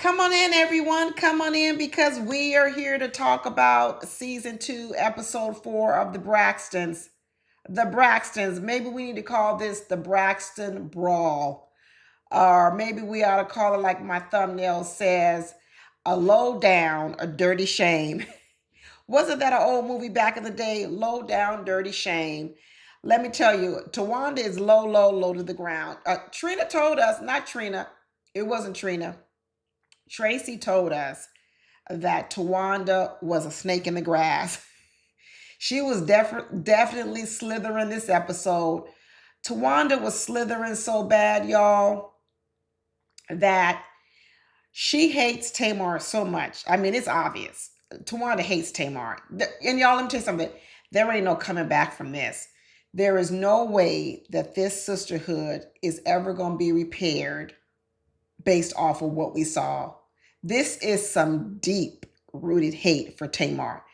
Come on in, everyone. Come on in because we are here to talk about season 2, episode 4 of the Braxtons. The Braxtons. Maybe we need to call this the Braxton Brawl. Or maybe we ought to call it, like my thumbnail says, a low down, a dirty shame. Wasn't that an old movie back in the day? Low down, dirty shame. Let me tell you, Towanda is low, low, low to the ground. Trina told us, not Trina, it wasn't Trina. Tracy told us that Towanda was a snake in the grass. She was definitely slithering this episode. Towanda was slithering so bad, y'all, that she hates Tamar so much. I mean, it's obvious. Towanda hates Tamar. And y'all, let me tell you something. There ain't no coming back from this. There is no way that this sisterhood is ever going to be repaired based off of what we saw. This is some deep rooted hate for Tamar.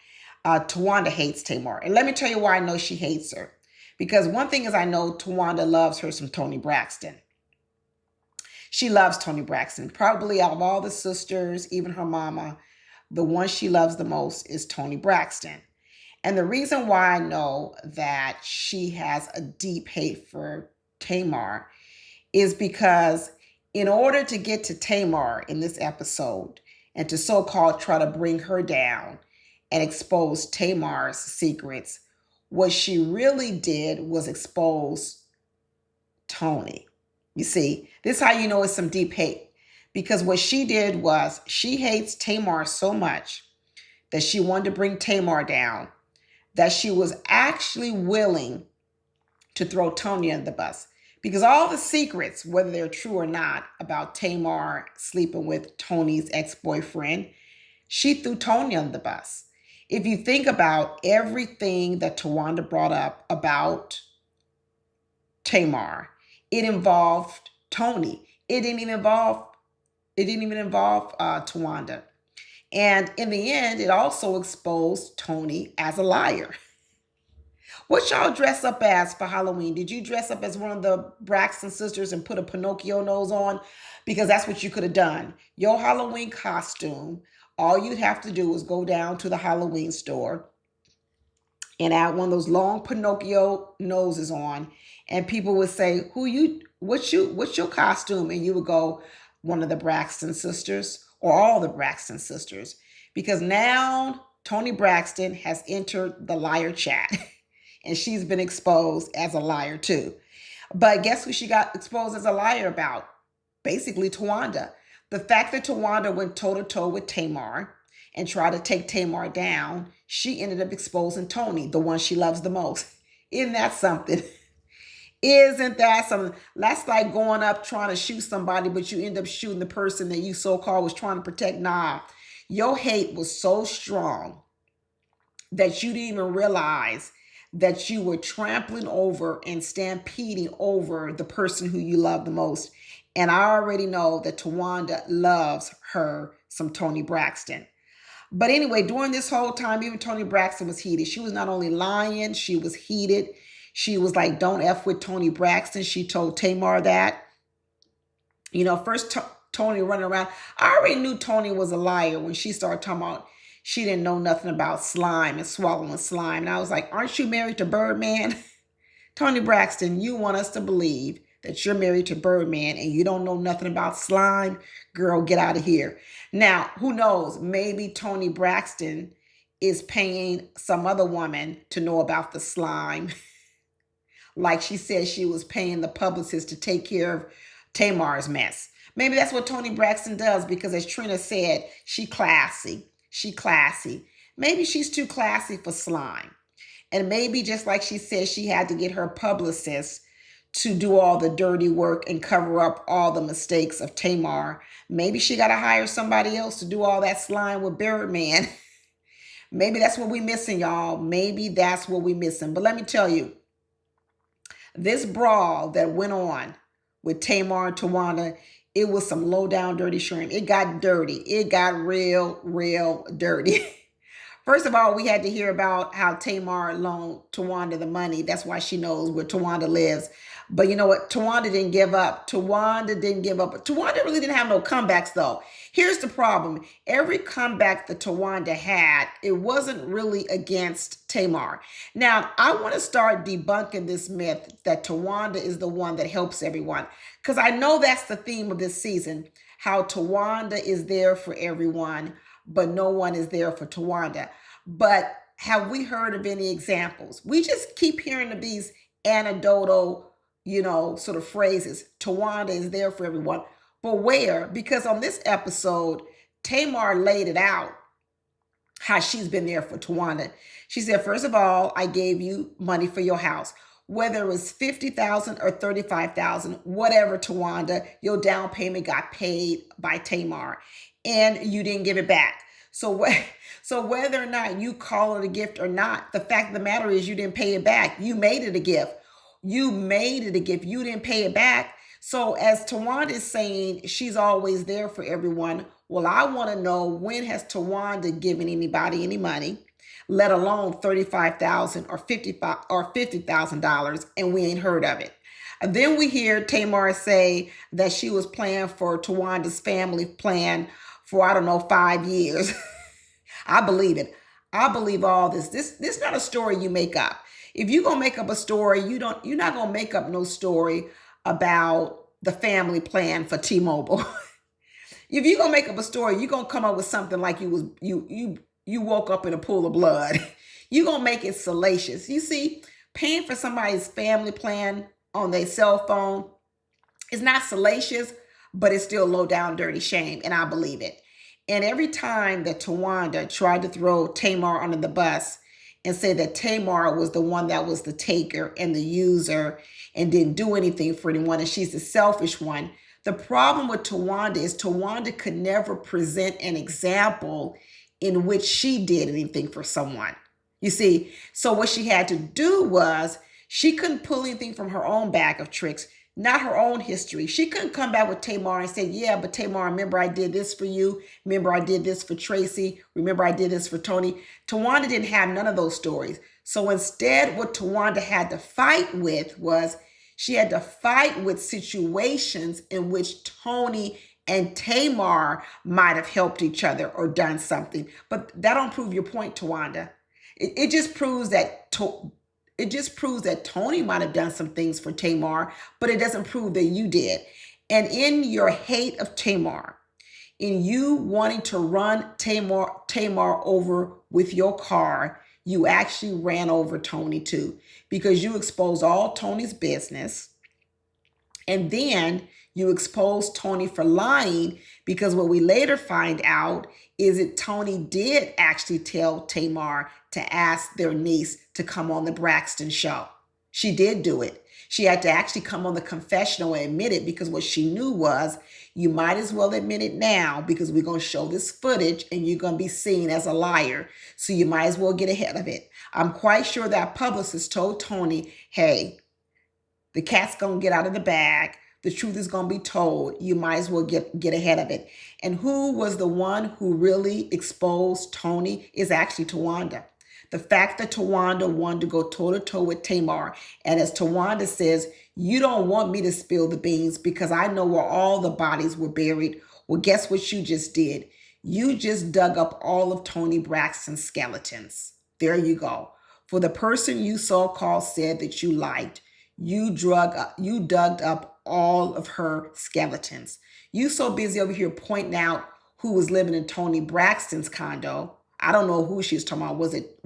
Towanda hates Tamar. And let me tell you why I know she hates her. Because one thing is, I know Towanda loves her some Toni Braxton. She loves Toni Braxton. Probably out of all the sisters, even her mama, the one she loves the most is Toni Braxton. And the reason why I know that she has a deep hate for Tamar is because in order to get to Tamar in this episode and to so-called try to bring her down and expose Tamar's secrets, what she really did was expose Toni. You see, this is how you know it's some deep hate. Because what she did was she hates Tamar so much that she wanted to bring Tamar down, that she was actually willing to throw Toni under the bus. Because all the secrets, whether they're true or not, about Tamar sleeping with Toni's ex-boyfriend, she threw Toni under the bus. If you think about everything that Towanda brought up about Tamar, it involved Toni. It didn't even involve Towanda. And in the end, it also exposed Toni as a liar. What y'all dress up as for Halloween? Did you dress up as one of the Braxton sisters and put a Pinocchio nose on? Because that's what you could have done. Your Halloween costume, all you'd have to do is go down to the Halloween store and add one of those long Pinocchio noses on. And people would say, what's your costume? And you would go, one of the Braxton sisters or all the Braxton sisters. Because now Toni Braxton has entered the liar chat. And she's been exposed as a liar too. But guess who she got exposed as a liar about? Basically Towanda. The fact that Towanda went toe-to-toe with Tamar and tried to take Tamar down, she ended up exposing Toni, the one she loves the most. Isn't that something? Isn't that something? That's like going up trying to shoot somebody, but you end up shooting the person that you so-called was trying to protect. Nah, your hate was so strong that you didn't even realize that you were trampling over and stampeding over the person who you love the most. And I already know that Towanda loves her some Toni Braxton. But anyway, during this whole time, even Toni Braxton was heated. She was not only lying, she was heated. She was like, don't F with Toni Braxton. She told Tamar that. You know, first Toni running around. I already knew Toni was a liar when she started talking about she didn't know nothing about slime and swallowing slime. And I was like, aren't you married to Birdman? Toni Braxton, you want us to believe that you're married to Birdman and you don't know nothing about slime? Girl, get out of here. Now, who knows? Maybe Toni Braxton is paying some other woman to know about the slime. Like she said she was paying the publicist to take care of Tamar's mess. Maybe that's what Toni Braxton does because, as Trina said, she classy. She classy. Maybe she's too classy for slime. And maybe just like she said, she had to get her publicist to do all the dirty work and cover up all the mistakes of Tamar. Maybe she got to hire somebody else to do all that slime with Birdman. Maybe that's what we missing, y'all. Maybe that's what we missing. But let me tell you, this brawl that went on with Tamar and Towanda, it was some low down dirty shrimp. It got dirty. It got real dirty. First of all, we had to hear about how Tamar loaned Towanda the money. That's why she knows where Towanda lives. But you know what? Towanda didn't give up. Towanda didn't give up. Towanda really didn't have no comebacks, though. Here's the problem. Every comeback that Towanda had, it wasn't really against Tamar. Now, I want to start debunking this myth that Towanda is the one that helps everyone. Because I know that's the theme of this season, how Towanda is there for everyone, but no one is there for Towanda. But have we heard of any examples? We just keep hearing of these anecdotal, sort of phrases. Towanda is there for everyone. But where? Because on this episode, Tamar laid it out how she's been there for Towanda. She said, first of all, I gave you money for your house. Whether it was $50,000 or $35,000, whatever, Towanda, your down payment got paid by Tamar, and you didn't give it back. So whether or not you call it a gift or not, the fact of the matter is you didn't pay it back. You made it a gift. You made it a gift. You didn't pay it back. So as Towanda is saying, she's always there for everyone. Well, I want to know, when has Towanda given anybody any money, let alone $35,000 or $50,000, and we ain't heard of it. And then we hear Tamar say that she was planning for Towanda's family plan for, 5 years. I believe it. I believe all this. This is not a story you make up. If you're gonna make up a story, you're not gonna make up no story about the family plan for T-Mobile. If you're gonna make up a story, you're gonna come up with something like you woke up in a pool of blood. You're gonna make it salacious. You see, paying for somebody's family plan on their cell phone is not salacious, but it's still low down dirty shame, and I believe it. And every time that Towanda tried to throw Tamar under the bus and say that Tamar was the one that was the taker and the user and didn't do anything for anyone, and she's the selfish one, the problem with Towanda is Towanda could never present an example in which she did anything for someone. You see, so what she had to do was, she couldn't pull anything from her own bag of tricks, not her own history. She couldn't come back with Tamar and say, yeah, but Tamar, remember I did this for you. Remember I did this for Tracy. Remember I did this for Tony. Towanda didn't have none of those stories. So instead, what Towanda had to fight with was, she had to fight with situations in which Tony and Tamar might have helped each other or done something. But that don't prove your point, Towanda. It just proves that Tony might have done some things for Tamar, but it doesn't prove that you did. And in your hate of Tamar, in you wanting to run Tamar over with your car, you actually ran over Tony too, because you exposed all Tony's business. And then you exposed Tony for lying, because what we later find out is that Tony did actually tell Tamar to ask their niece to come on the Braxton show. She did do it. She had to actually come on the confessional and admit it, because what she knew was, you might as well admit it now, because we're going to show this footage and you're going to be seen as a liar. So you might as well get ahead of it. I'm quite sure that publicist told Tony, hey, the cat's going to get out of the bag. The truth is going to be told. You might as well get ahead of it. And who was the one who really exposed Tony is actually Towanda. The fact that Towanda wanted to go toe-to-toe with Tamar. And as Towanda says, you don't want me to spill the beans because I know where all the bodies were buried. Well, guess what you just did? You just dug up all of Toni Braxton's skeletons. There you go. For the person you so-called said that you liked, you dug up all of her skeletons. You so busy over here pointing out who was living in Toni Braxton's condo. I don't know who she was talking about. Was it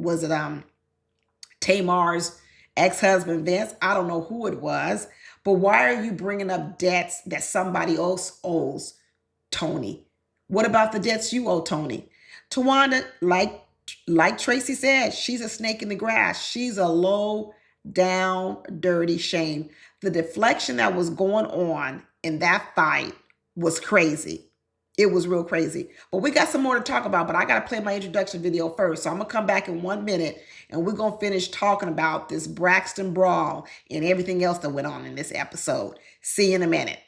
Tamar's ex-husband Vince? I don't know who it was. But why are you bringing up debts that somebody else owes Tony? What about the debts you owe Tony? Towanda, like Tracy said, she's a snake in the grass. She's a low down, dirty shame. The deflection that was going on in that fight was crazy. It was real crazy. But we got some more to talk about, but I got to play my introduction video first. So I'm going to come back in 1 minute and we're going to finish talking about this Braxton brawl and everything else that went on in this episode. See you in a minute.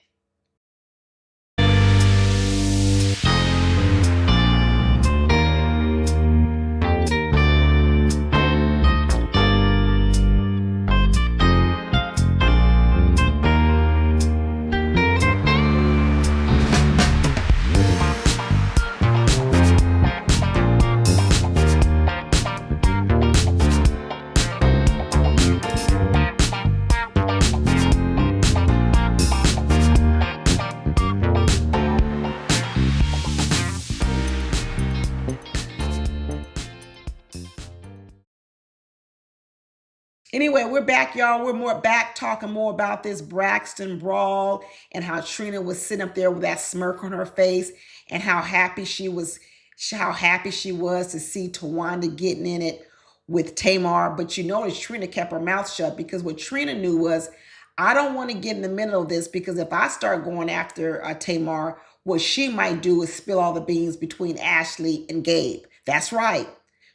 Anyway, we're back, y'all. We're more back talking more about this Braxton brawl and how Trina was sitting up there with that smirk on her face and how happy she was to see Towanda getting in it with Tamar. But you notice Trina kept her mouth shut because what Trina knew was, I don't want to get in the middle of this because if I start going after Tamar, what she might do is spill all the beans between Ashley and Gabe. That's right.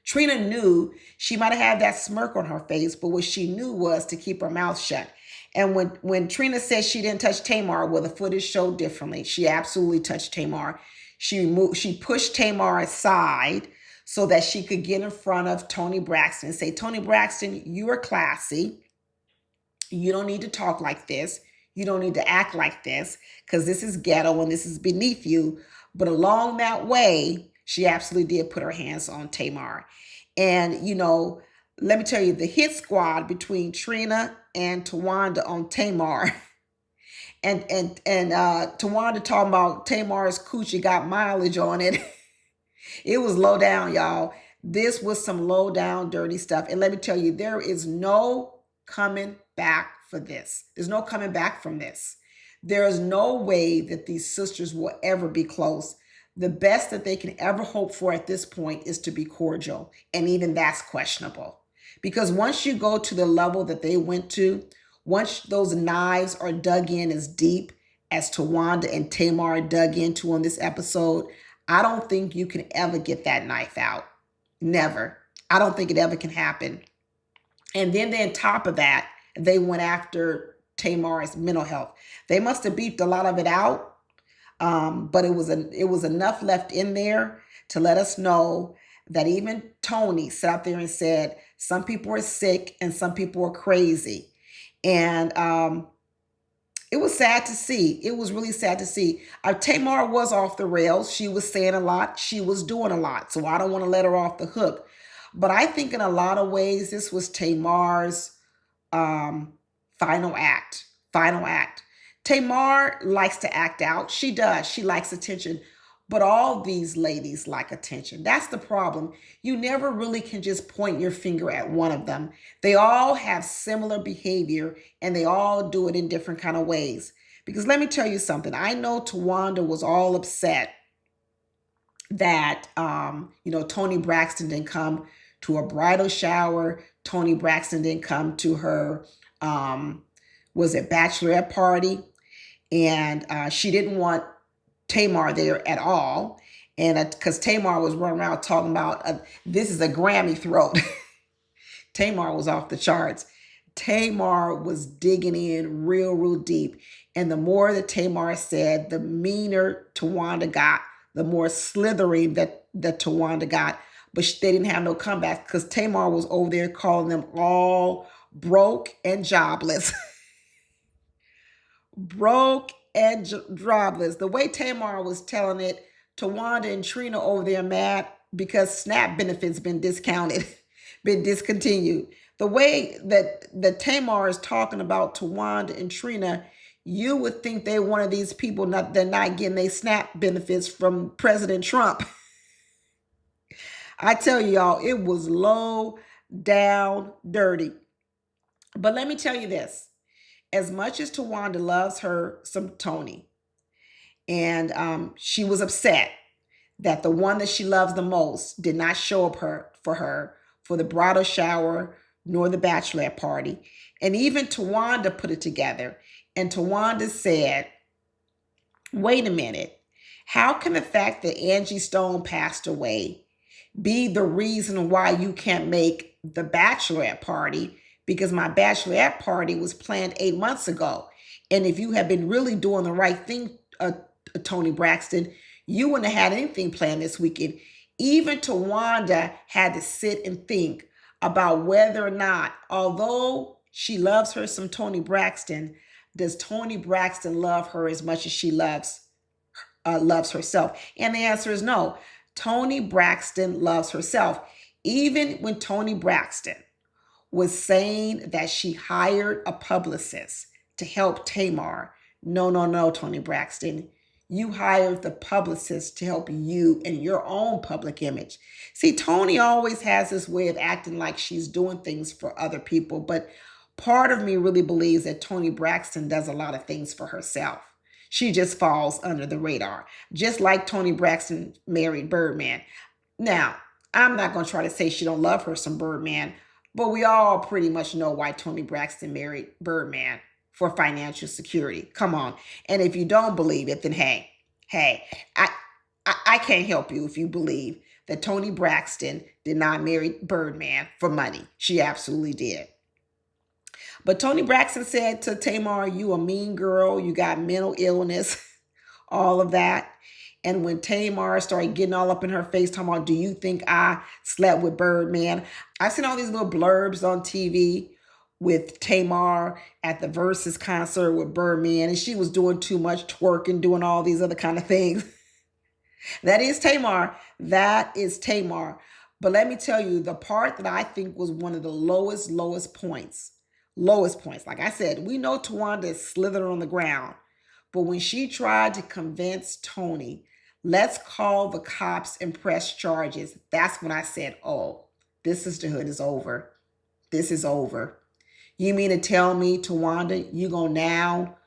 Trina knew she might have had that smirk on her face, but what she knew was to keep her mouth shut. And when Trina said she didn't touch Tamar, well, the footage showed differently. She absolutely touched Tamar. She pushed Tamar aside so that she could get in front of Toni Braxton and say, Toni Braxton, you are classy. You don't need to talk like this. You don't need to act like this because this is ghetto and this is beneath you. But along that way, she absolutely did put her hands on Tamar. And, let me tell you, the hit squad between Trina and Towanda on Tamar and Towanda talking about Tamar's coochie got mileage on it. It was low down, y'all. This was some low down, dirty stuff. And let me tell you, there is no coming back for this. There's no coming back from this. There is no way that these sisters will ever be close. The best that they can ever hope for at this point is to be cordial. And even that's questionable. Because once you go to the level that they went to, once those knives are dug in as deep as Towanda and Tamar dug into on this episode, I don't think you can ever get that knife out. Never. I don't think it ever can happen. And then on top of that, they went after Tamar's mental health. They must have beeped a lot of it out, but it was enough left in there to let us know that even Toni sat out there and said, some people are sick and some people are crazy. And it was sad to see. It was really sad to see. Tamar was off the rails. She was saying a lot. She was doing a lot. So I don't want to let her off the hook. But I think in a lot of ways, this was Tamar's final act. Tamar likes to act out. She does. She likes attention. But all these ladies like attention. That's the problem. You never really can just point your finger at one of them. They all have similar behavior and they all do it in different kind of ways. Because let me tell you something. I know Towanda was all upset that, Toni Braxton didn't come to her bridal shower. Toni Braxton didn't come to her, bachelorette party. And she didn't want Tamar there at all. And because Tamar was running around talking about, this is a Grammy throat. Tamar was off the charts. Tamar was digging in real, real deep. And the more that Tamar said, the meaner Towanda got, the more slithering that Towanda got. But they didn't have no comeback because Tamar was over there calling them all broke and jobless. Broke and jobless. The way Tamar was telling it, Towanda and Trina over there mad because SNAP benefits been discounted, been discontinued. The way that Tamar is talking about Towanda and Trina, you would think they're one of these people they're not getting their SNAP benefits from President Trump. I tell you, y'all, it was low down dirty. But let me tell you this. As much as Towanda loves her some Toni, and she was upset that the one that she loves the most did not show up for her for the bridal shower nor the bachelorette party. And even Towanda put it together. And Towanda said, wait a minute. How can the fact that Angie Stone passed away be the reason why you can't make the bachelorette party? Because my bachelorette party was planned 8 months ago. And if you had been really doing the right thing, Toni Braxton, you wouldn't have had anything planned this weekend. Even Towanda had to sit and think about whether or not, although she loves her some Toni Braxton, does Toni Braxton love her as much as she loves herself? And the answer is no. Toni Braxton loves herself. Even when Toni Braxton was saying that she hired a publicist to help Tamar. No, Toni Braxton. You hired the publicist to help you in your own public image. See, Tony always has this way of acting like she's doing things for other people, but part of me really believes that Toni Braxton does a lot of things for herself. She just falls under the radar, just like Toni Braxton married Birdman. Now, I'm not going to try to say she don't love her some Birdman, but we all pretty much know why Toni Braxton married Birdman, for financial security. Come on. And if you don't believe it, then hey, I can't help you if you believe that Toni Braxton did not marry Birdman for money. She absolutely did. But Toni Braxton said to Tamar, you a mean girl, you got mental illness, all of that. And when Tamar started getting all up in her face, talking about, do you think I slept with Birdman? I've seen all these little blurbs on TV with Tamar at the Versus concert with Birdman, and she was doing too much twerking, doing all these other kind of things. That is Tamar. That is Tamar. But let me tell you, the part that I think was one of the lowest points. Like I said, we know Towanda is slithering on the ground. But when she tried to convince Tony, let's call the cops and press charges, that's when I said, oh, this sisterhood is over. This is over. You mean to tell me, Towanda, you gonna now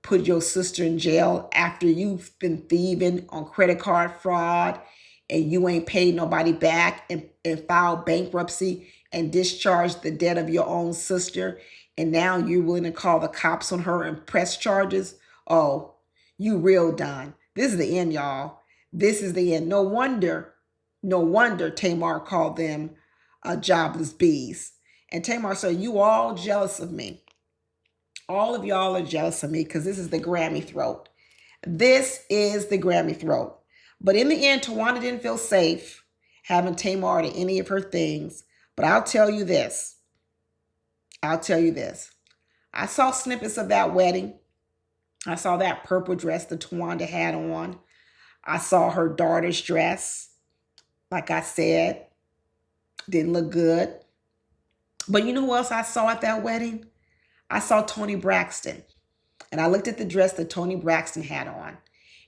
put your sister in jail after you've been thieving on credit card fraud and you ain't paid nobody back and filed bankruptcy and discharged the debt of your own sister, and now you're willing to call the cops on her and press charges? Oh, you real done. This is the end, y'all. This is the end. No wonder Tamar called them jobless bees. And Tamar said, you all jealous of me. All of y'all are jealous of me because this is the Grammy throat. This is the Grammy throat. But in the end, Towanda didn't feel safe having Tamar to any of her things. But I'll tell you this. I saw snippets of that wedding. I saw that purple dress that Towanda had on. I saw her daughter's dress. Like I said, didn't look good. But you know who else I saw at that wedding? I saw Toni Braxton. And I looked at the dress that Toni Braxton had on.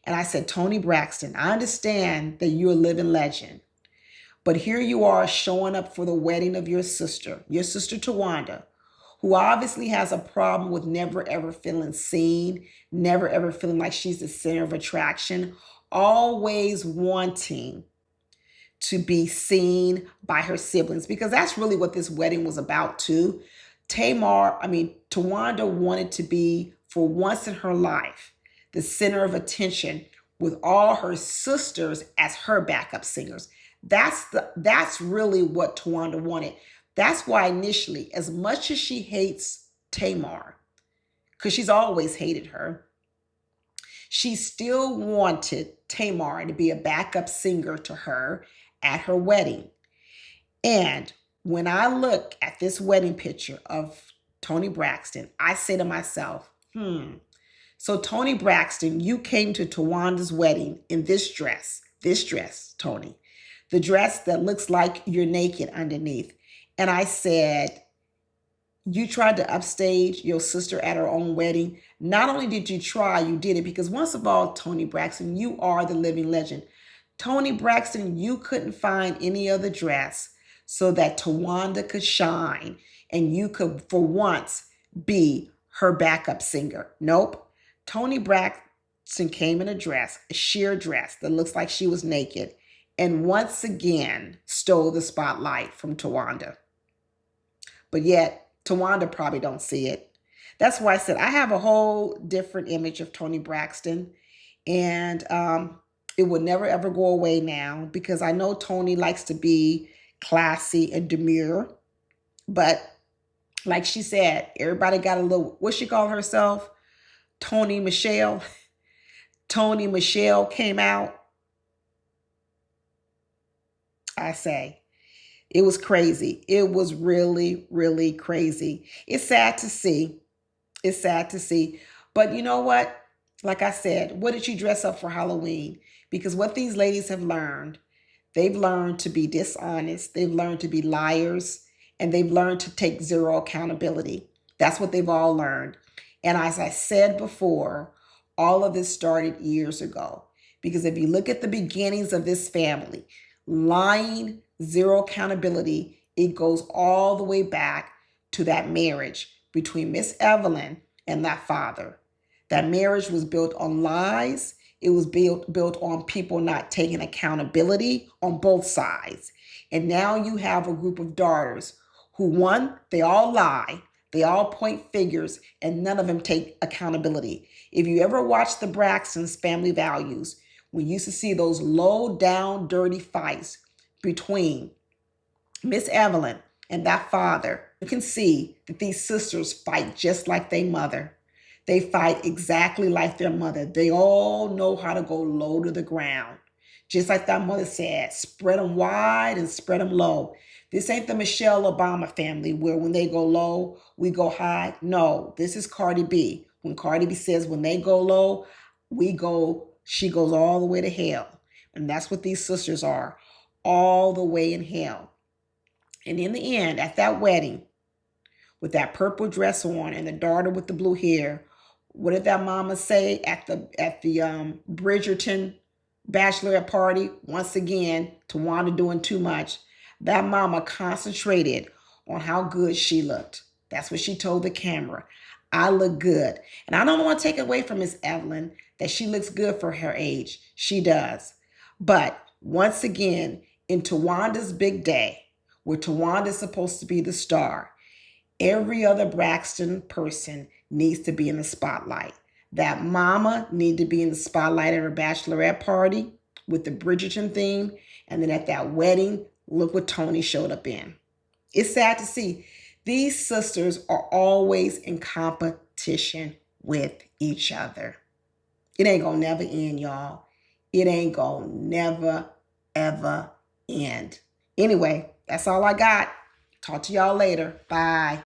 And I said, Toni Braxton, I understand that you're a living legend. But here you are showing up for the wedding of your sister Towanda, who obviously has a problem with never ever feeling seen, never ever feeling like she's the center of attraction, always wanting to be seen by her siblings, because that's really what this wedding was about too. Towanda wanted to be, for once in her life, the center of attention with all her sisters as her backup singers. That's really what Towanda wanted. That's why initially, as much as she hates Tamar, because she's always hated her, she still wanted Tamar to be a backup singer to her at her wedding. And when I look at this wedding picture of Toni Braxton, I say to myself, so Toni Braxton, you came to Towanda's wedding in this dress, Toni, the dress that looks like you're naked underneath. And I said, you tried to upstage your sister at her own wedding. Not only did you try, you did it, because once of all, Toni Braxton, you are the living legend. Toni Braxton, you couldn't find any other dress so that Towanda could shine and you could, for once, be her backup singer. Nope. Toni Braxton came in a dress, a sheer dress that looks like she was naked, and once again stole the spotlight from Towanda. But yet, Towanda probably don't see it. That's why I said I have a whole different image of Toni Braxton, and it will never ever go away now, because I know Toni likes to be classy and demure. But like she said, everybody got a little, what she called herself? Toni Michelle. Toni Michelle came out. I say, it was crazy. It was really, really crazy. It's sad to see. But you know what? Like I said, what did you dress up for Halloween? Because what these ladies have learned, they've learned to be dishonest. They've learned to be liars. And they've learned to take zero accountability. That's what they've all learned. And as I said before, All of this started years ago. Because if you look at the beginnings of this family, lying, zero accountability, it goes all the way back to that marriage between Miss Evelyn and that father. That marriage was built on lies. It was built on people not taking accountability on both sides. And now you have a group of daughters who, one, they all lie, they all point fingers, and none of them take accountability. If you ever watch the Braxtons Family Values, we used to see those low down dirty fights between Miss Evelyn and that father. You can see that these sisters fight just like their mother. They fight exactly like their mother. They all know how to go low to the ground. Just like that mother said, spread them wide and spread them low. This ain't the Michelle Obama family where when they go low, we go high. No, this is Cardi B. When Cardi B says when they go low, she goes all the way to hell. And that's what these sisters are, all the way in hell. And in the end, at that wedding, with that purple dress on and the daughter with the blue hair, what did that mama say at the Bridgerton bachelorette party? Once again, Towanda doing too much. That mama concentrated on how good she looked. That's what she told the camera. I look good. And I don't want to take away from Miss Evelyn that she looks good for her age. She does. But once again, in Towanda's big day, where Towanda's supposed to be the star, every other Braxton person needs to be in the spotlight. That mama needs to be in the spotlight at her bachelorette party with the Bridgerton theme. And then at that wedding, look what Tony showed up in. It's sad to see. These sisters are always in competition with each other. It ain't gonna never end, y'all. It ain't gonna never, ever end. Anyway, that's all I got. Talk to y'all later. Bye.